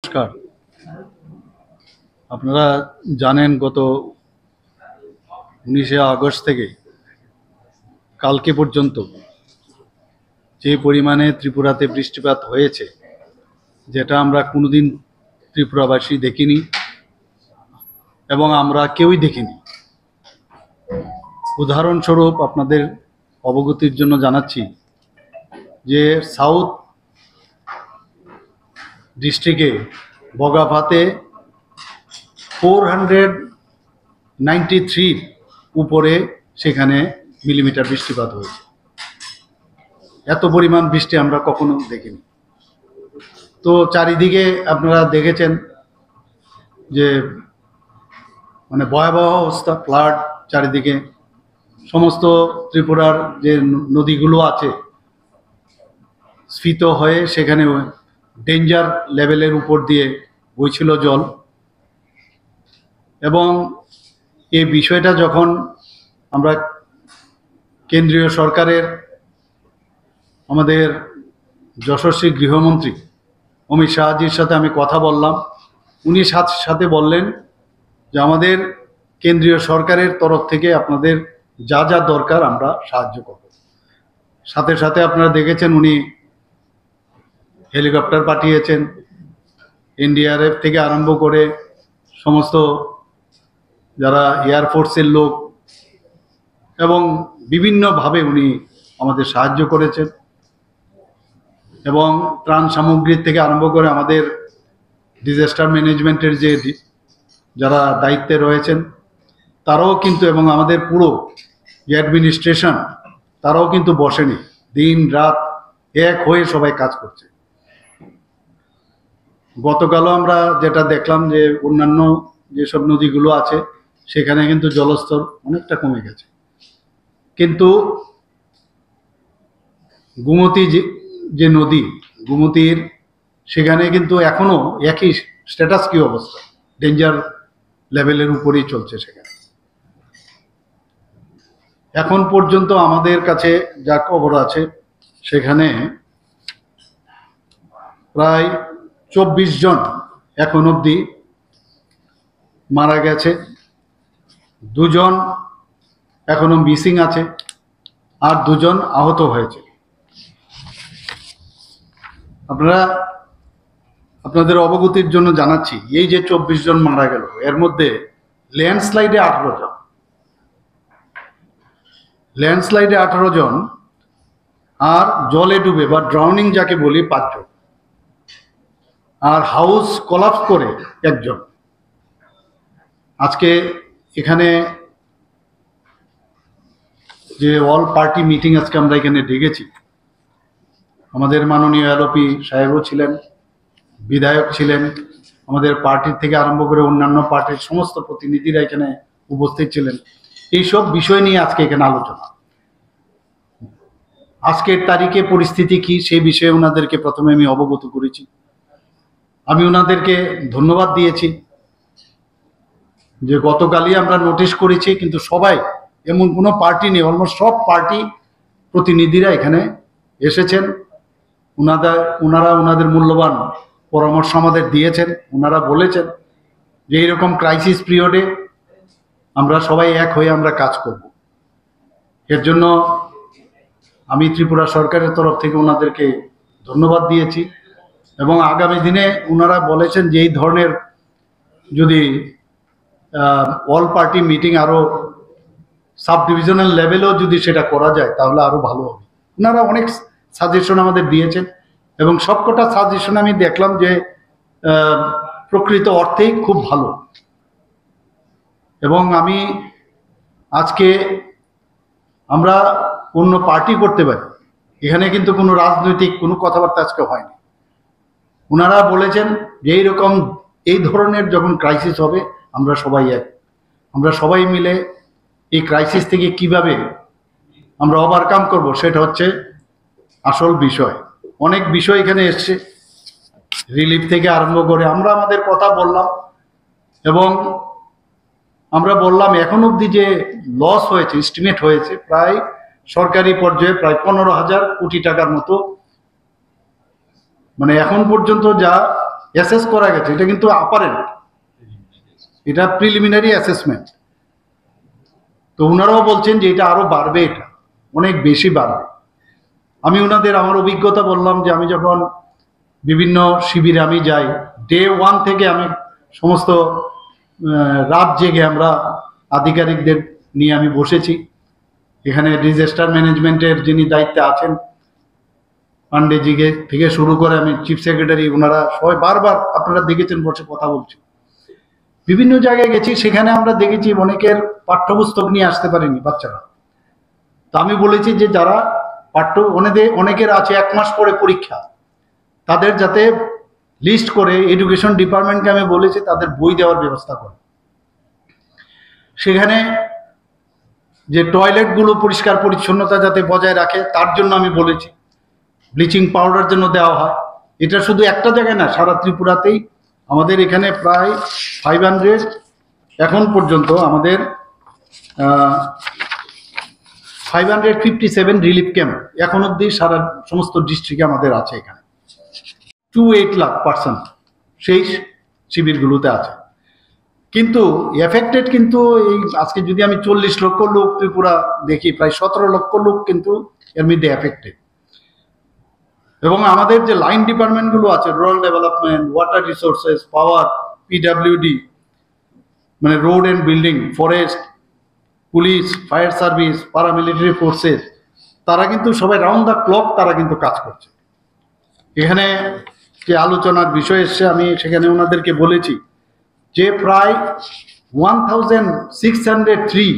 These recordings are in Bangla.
নমস্কার। আপনারা জানেন গত 19শে আগস্ট থেকে কালকে পর্যন্ত যে পরিমাণে ত্রিপুরাতে বৃষ্টিপাত হয়েছে, যেটা আমরা কোনোদিন ত্রিপুরাবাসী দেখিনি এবং আমরা কেউই দেখিনি। উদাহরণস্বরূপ আপনাদের অবগতির জন্য জানাচ্ছি যে সাউথ ডিস্ট্রিক্টে বগাভাতে 493 উপরে সেখানে মিলিমিটার বৃষ্টিপাত হয়েছে। এত পরিমাণ বৃষ্টি আমরা কখনো দেখিনি। তো চারিদিকে আপনারা দেখেছেন যে মানে ভয়াবহ অবস্থা, ফ্লাড চারিদিকে। সমস্ত ত্রিপুরার যে নদীগুলো আছে স্ফীত হয়ে সেখানে ডেঞ্জার লেভেলের উপর দিয়ে বইছিল জল। এবং এই বিষয়টা যখন আমরা কেন্দ্রীয় সরকারের আমাদের যশস্বী গৃহমন্ত্রী অমিত শাহজির সাথে আমি কথা বললাম, উনি সাথে বললেন যে আমাদের কেন্দ্রীয় সরকারের তরফ থেকে আপনাদের যা যা দরকার আমরা সাহায্য করব। সাথে সাথে আপনারা দেখেছেন উনি হেলিকপ্টার পাঠিয়েছেন, এনডিআরএফ থেকে আরম্ভ করে সমস্ত যারা এয়ারফোর্সের লোক, এবং বিভিন্নভাবে উনি আমাদের সাহায্য করেছেন। এবং ত্রাণ সামগ্রীর থেকে আরম্ভ করে আমাদের ডিজাস্টার ম্যানেজমেন্টের যে যারা দায়িত্বে রয়েছেন তারাও কিন্তু, এবং আমাদের পুরো যে অ্যাডমিনিস্ট্রেশন তারাও কিন্তু বসেনি, দিন রাত এক হয়ে সবাই কাজ করছে। গতকালও আমরা যেটা দেখলাম যে অন্যান্য যেসব নদীগুলো আছে সেখানে কিন্তু জলস্তর অনেকটা কমে গেছে, কিন্তু গোমতী যে নদী, গোমতীর সেখানে কিন্তু এখনো একই স্ট্যাটাস কি অবস্থা, ডেঞ্জার লেভেলের উপরেই চলছে। সেখানে এখন পর্যন্ত আমাদের কাছে যা খবর আছে সেখানে প্রায় 24 জন এখন অবধি মারা গেছে, 2 জন এখনো মিসিং আছে, আর 2 জন আহত হয়েছে। আপনাদের অবগতির জন্য জানাচ্ছি, এই যে 24 জন মারা গেল এর মধ্যে ল্যান্ডস্লাইডে 18 জন, ল্যান্ডস্লাইডে 18 জন, আর জলে ডুবে বা ড্রাউনিং যাকে বলি 5 জন, আর হাউস কোলাপস করে 1 জন। আজকে এখানে যে অল পার্টি মিটিং আজকে আমরা এখানে ডেকেছি, আমাদের মাননীয় এলওপি সাহেবও ছিলেন, বিধায়ক ছিলেন, আমাদের পার্টির থেকে আরম্ভ করে অন্যান্য পার্টির সমস্ত প্রতিনিধিরা এখানে উপস্থিত ছিলেন। এইসব বিষয় নিয়ে আজকে এখানে আলোচনা। আজকের তারিখে পরিস্থিতি কি সেই বিষয়ে ওনাদেরকে প্রথমে আমি অবগত করেছি। আমি ওনাদেরকে ধন্যবাদ দিয়েছি যে গতকালই আমরা নোটিশ করেছি, কিন্তু সবাই, এমন কোনো পার্টি নেই, অলমোস্ট সব পার্টি প্রতিনিধিরা এখানে এসেছেন। ওনারা ওনাদের মূল্যবান পরামর্শ আমাদের দিয়েছেন। ওনারা বলেছেন যে এইরকম ক্রাইসিস পিরিয়ডে আমরা সবাই এক হয়ে আমরা কাজ করব। এর জন্য আমি ত্রিপুরা সরকারের তরফ থেকে ওনাদেরকে ধন্যবাদ দিয়েছি। এবং আগামী দিনে ওনারা বলেছেন যে এই ধরনের যদি অল পার্টি মিটিং আরও সাব ডিভিশনাল লেভেলেও যদি সেটা করা যায় তাহলে আরও ভালো হবে। ওনারা অনেক সাজেশন আমাদের দিয়েছেন এবং সবকটা সাজেশন আমি দেখলাম যে প্রকৃত অর্থেই খুব ভালো। এবং আমি আজকে আমরা অন্য পার্টি করতে পারি, এখানে কিন্তু কোনো রাজনৈতিক কোনো কথাবার্তা আজকে হয়নি। ওনারা বলেছেন যে এইরকম এই ধরনের যখন ক্রাইসিস হবে আমরা সবাই এক, আমরা সবাই মিলে এই ক্রাইসিস থেকে কিভাবে আমরা ওভারকাম করব সেটা হচ্ছে আসল বিষয়। অনেক বিষয় এখানে এসছে, রিলিফ থেকে আরম্ভ করে আমরা আমাদের কথা বললাম, এবং আমরা বললাম এখন অবধি যে লস হয়েছে, এস্টিমেট হয়েছে প্রায় সরকারি পর্যায়ে প্রায় 15,000 কোটি টাকার মতো। মানে এখন পর্যন্ত যা অ্যাসেস করা গেছে, এটা কিন্তু আপারেন্ট, এটা প্রিলিমিনারি অ্যাসেসমেন্ট। তো ওনারাও বলছেন যে এটা আরো বাড়বে, এটা অনেক বেশি বাড়বে। আমি ওনাদের আমার অভিজ্ঞতা বললাম যে আমি যখন বিভিন্ন শিবিরে আমি যাই, ডে 1 থেকে আমি সমস্ত রাত জেগে আমরা আধিকারিকদের নিয়ে আমি বসেছি। এখানে ডিজাস্টার ম্যানেজমেন্টের যিনি দায়িত্বে আছেন পান্ডেজিকে থেকে শুরু করে আমি চিফ সেক্রেটারি, ওনারা সবাই বারবার আপনারা দেখেছেন বসে কথা বলছি। বিভিন্ন জায়গায় গেছি, সেখানে আমরা দেখেছি অনেকের পাঠ্যপুস্তক নিয়ে আসতে পারেনি বাচ্চারা। তো আমি বলেছি যে যারা অনেকের আছে 1 মাস পরে পরীক্ষা, তাদের যাতে লিস্ট করে এডুকেশন ডিপার্টমেন্টকে আমি বলেছি তাদের বই দেওয়ার ব্যবস্থা করে। সেখানে যে টয়লেটগুলো পরিষ্কার পরিচ্ছন্নতা যাতে বজায় রাখে তার জন্য আমি বলেছি ব্লিচিং পাউডার যেন দেওয়া হয়। এটা শুধু একটা জায়গায় না, সারা ত্রিপুরাতেই আমাদের এখানে প্রায় 500 এখন পর্যন্ত আমাদের 557 রিলিফ ক্যাম্প এখন অব্দি সারা সমস্ত ডিস্ট্রিক্টে আমাদের আছে। এখানে 28 লাখ পার্সন সেই শিবিরগুলোতে আছে। কিন্তু এফেক্টেড কিন্তু এই আজকে যদি আমি 40 লক্ষ লোক ত্রিপুরা দেখি, প্রায় 17 লক্ষ লোক কিন্তু এর মধ্যে এফেক্টেড। এবং আমাদের যে লাইন ডিপার্টমেন্টগুলো আছে, রুরাল ডেভেলপমেন্ট, ওয়াটার রিসোর্সেস, পাওয়ার, পিডাব্লিউডি, মানে road and building, forest, police, fire service, paramilitary forces, তারা কিন্তু সবাই রাউন্ড দ্য ক্লক তারা কিন্তু কাজ করছে। এখানে যে আলোচনার বিষয় এসছে, আমি সেখানে ওনাদেরকে বলেছি যে প্রায় 1603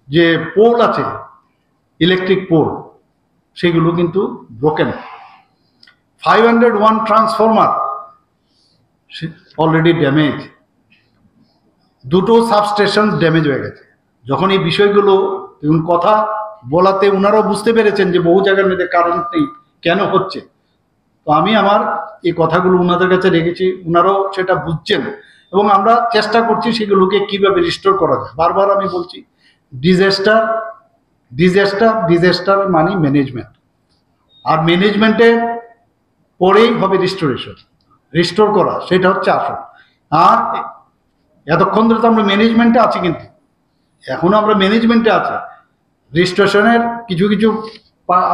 যে পোল আছে, ইলেকট্রিক পোল, সেগুলো কিন্তু ব্রোকেন। 501 ট্রান্সফরমার অলরেডি ড্যামেজ, 2টো সাবস্টেশন ড্যামেজ হয়ে গেছে। যখন এই বিষয়গুলো কথা বলাতে ওনারাও বুঝতে পেরেছেন যে বহু জায়গার মধ্যে কারণ নেই, কেন হচ্ছে। তো আমি আমার এই কথাগুলো ওনাদের কাছে রেখেছি, ওনারাও সেটা বুঝছেন এবং আমরা চেষ্টা করছি সেগুলোকে কিভাবে রিস্টোর করা যায়। বারবার আমি বলছি ডিজাস্টার ডিজাস্টার ডিজাস্টার মানে ম্যানেজমেন্ট, আর ম্যানেজমেন্টের পরেই হবে রিস্টোর করা, সেটা হচ্ছে আসল। আর এতক্ষণ ধরে তো আমরা ম্যানেজমেন্টে আছি, কিন্তু এখনো আমরা ম্যানেজমেন্টে আছি, রিস্টোরেশনের কিছু কিছু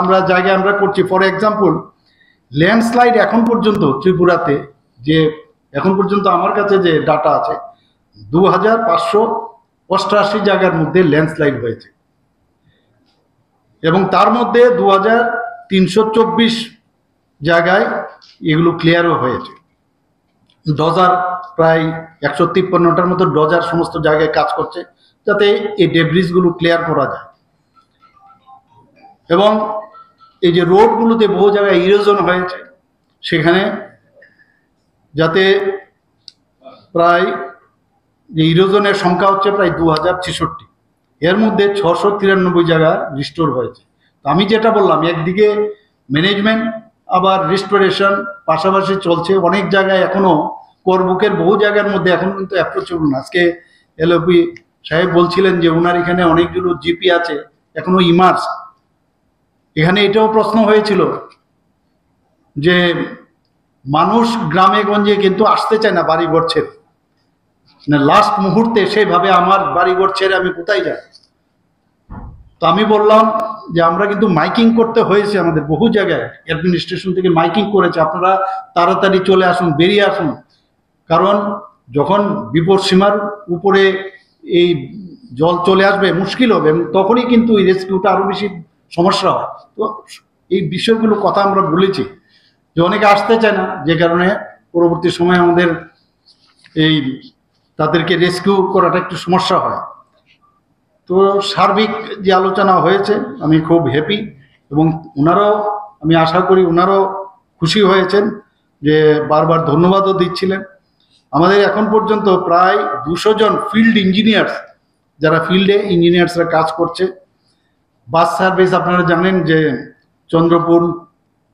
আমরা জায়গায় আমরা করছি। ফর এক্সাম্পল, ল্যান্ডস্লাইড এখন পর্যন্ত ত্রিপুরাতে যে এখন পর্যন্ত আমার কাছে যে ডাটা আছে, 2588 জায়গার মধ্যে ল্যান্ডস্লাইড হয়েছে এবং তার মধ্যে 2324 জায়গায় এগুলো ক্লিয়ারও হয়েছে। ডজার প্রায় 153টার মতো ডজার সমস্ত জায়গায় কাজ করছে যাতে এই ডেব্রিজগুলো ক্লিয়ার করা যায়। এবং এই যে রোডগুলোতে বহু জায়গায় ইরোজন হয়েছে, সেখানে যাতে প্রায় যে ইরোজনের সংখ্যা হচ্ছে প্রায় 2066, এর মধ্যে 693 জায়গা রিস্টোর হয়েছে। তো আমি যেটা বললাম, একদিকে ম্যানেজমেন্ট আবার রিস্টোরেশন পাশাপাশি চলছে। অনেক জায়গায় এখনো করবুকের বহু জায়গার মধ্যে এখন কিন্তু অ্যাপ্রোচেবল না। আজকে এলওপি সাহেব বলছিলেন যে ওনার এখানে অনেকগুলো জিপি আছে এখনো ইমার্স। এখানে এটাও প্রশ্ন হয়েছিল যে মানুষ গ্রামে গঞ্জে কিন্তু আসতে চায় না বাড়িঘর ছেড়ে, লাস্ট মুহূর্তে সেইভাবে আমার বাড়িঘর ছেড়ে আমি কোথায় যাই। তো আমি বললাম যে আমরা কিন্তু মাইকিং করতে হয়েছে, আমাদের বহু জায়গায় অ্যাডমিনিস্ট্রেশন থেকে মাইকিং করেছে, আপনারা তাড়াতাড়ি চলে আসুন, বেরিয়ে আসুন, কারণ যখন বিপদ সীমার উপরে এই জল চলে আসবে মুশকিল হবে এবং তখনই কিন্তু এই রেস্কিউটা আরো বেশি সমস্যা হয়। তো এই বিষয়গুলো কথা আমরা বলেছি যে অনেকে আসতে চায় না, যে কারণে পরবর্তী সময় আমাদের এই তাদেরকে রেস্কিউ করাটা একটু সমস্যা হয়। তো সার্বিক যে আলোচনা হয়েছে আমি খুব হ্যাপি এবং ওনারাও, আমি আশা করি ওনারাও খুশি হয়েছেন, যে বারবার ধন্যবাদও দিচ্ছিলেন। আমাদের এখন পর্যন্ত প্রায় 200 জন ফিল্ড ইঞ্জিনিয়ার্স, যারা ফিল্ডে ইঞ্জিনিয়ার্সরা কাজ করছে। বাস সার্ভিস আপনারা জানেন যে চন্দ্রপুর,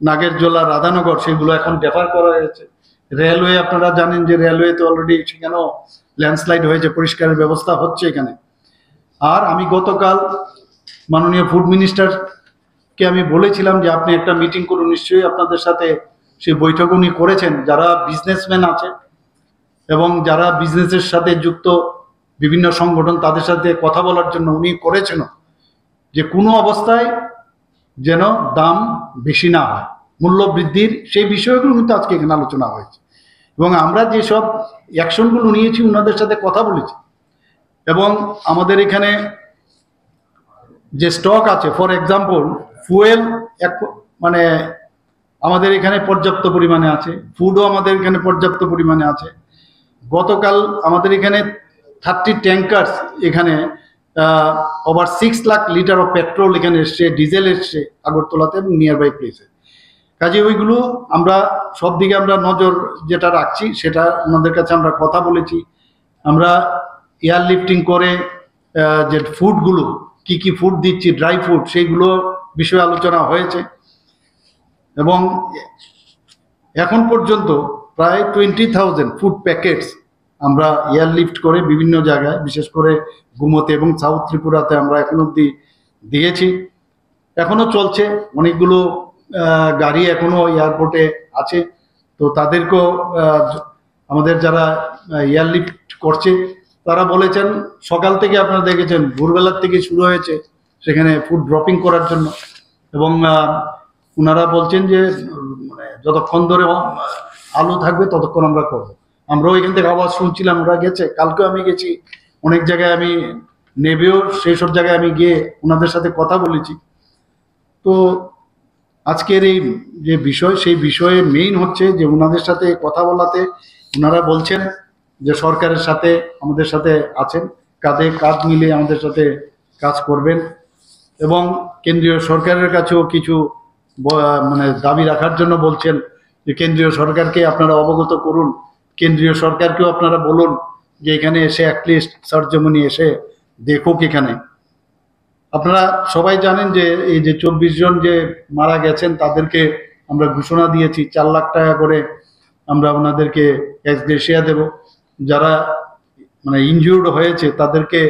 নাগেরজোলা, রাধানগর, সেগুলো এখন ডেফার করা হয়েছে। রেলওয়ে আপনারা জানেন যে রেলওয়েতে অলরেডি সেখানেও ল্যান্ডস্লাইড হয়েছে, পরিষ্কারের ব্যবস্থা হচ্ছে এখানে। আর আমি গতকাল মাননীয় ফুড মিনিস্টারকে আমি বলেছিলাম যে আপনি একটা মিটিং করুন, নিশ্চয়ই আপনাদের সাথে সেই বৈঠক উনি করেছেন। যারা বিজনেসম্যান আছে এবং যারা বিজনেসের সাথে যুক্ত বিভিন্ন সংগঠন, তাদের সাথে কথা বলার জন্য উনি করেছেন যে কোনো অবস্থায় যেন দাম বেশি না হয়, মূল্য বৃদ্ধির সেই বিষয়গুলো কিন্তু আজকে এখানে আলোচনা হয়েছে। এবং আমরা যেসব অ্যাকশনগুলো নিয়েছি ওনাদের সাথে কথা বলেছি। এবং আমাদের এখানে যে স্টক আছে, ফর এক্সাম্পল ফুয়েল মানে আমাদের এখানে পর্যাপ্ত পরিমাণে আছে, ফুডও আমাদের এখানে পর্যাপ্ত পরিমাণে আছে। গতকাল আমাদের এখানে 30 ট্যাঙ্কার্স এখানে over 6 lakh litre of petrol এখানে এসছে, ডিজেল এসছে আগরতলাতে এবং নিয়ার বাই প্লেসে। কাজে ওইগুলো আমরা সব দিকে আমরা নজর যেটা রাখছি সেটা ওনাদের কাছে আমরা কথা বলেছি। আমরা এয়ার লিফটিং করে যে ফুডগুলো কি কি ফুড দিচ্ছি, ড্রাই ফুড, সেইগুলো বিষয়ে আলোচনা হয়েছে। এবং এখন পর্যন্ত প্রায় 20,000 ফুড প্যাকেটস আমরা এয়ারলিফট করে বিভিন্ন জায়গায়, বিশেষ করে গুমতে এবং সাউথ ত্রিপুরাতে আমরা এখন অবধি দিয়েছি। এখনো চলছে, অনেকগুলো গাড়ি এখনো এয়ারপোর্টে আছে। তো তাদেরকেও আমাদের যারা এয়ারলিফট করছে তারা বলেছেন সকাল থেকে আপনারা দেখেছেন ভোরবেলার থেকে শুরু হয়েছে সেখানে ফুড ড্রপিং করার জন্য। এবং ওনারা বলছেন যে মানে যতক্ষণ ধরে আলো থাকবে ততক্ষণ আমরা করবো। আমরাও এখান থেকে আওয়াজ শুনছিলাম, ওরা গেছে, কালকেও আমি গেছি অনেক জায়গায়, আমি নেবেও সেই সব জায়গায় আমি গিয়ে ওনাদের সাথে কথা বলেছি। তো আজকের এই যে বিষয়, সেই বিষয়ে মেইন হচ্ছে যে ওনাদের সাথে কথা বলাতে ওনারা বলছেন যে সরকারের সাথে আমাদের সাথে আছেন, কাঁধে কাঁধ মিলিয়ে আমাদের সাথে কাজ করবেন। এবং কেন্দ্রীয় সরকারের কাছেও কিছু মানে দাবি রাখার জন্য বলছেন যে কেন্দ্রীয় সরকারকে আপনারা অবগত করুন, কেন্দ্রীয় সরকারকেও আপনারা বলুন যে এখানে এসে অ্যাটলিস্ট সার্জমনি এসে দেখুক। এখানে আপনারা সবাই জানেন যে এই যে 24 জন যে মারা গেছেন তাদেরকে আমরা ঘোষণা দিয়েছি 4 লাখ টাকা করে আমরা ওনাদেরকে এক্স গ্রেশিয়া দেব। যারা মানে ইনজিউর্ড হয়েছে তাদেরকে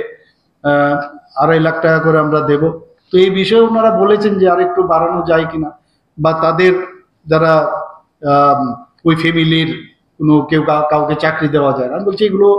2.5 লাখ টাকা করে আমরা দেব। তো এই বিষয়ে ওনারা বলেছেন যে আর একটু বাড়ানো যায় কিনা, বা তাদের যারা ওই ফ্যামিলির কোনো কেউ কাউকে চাকরি দেওয়া যায় না। আমি বলছি এগুলো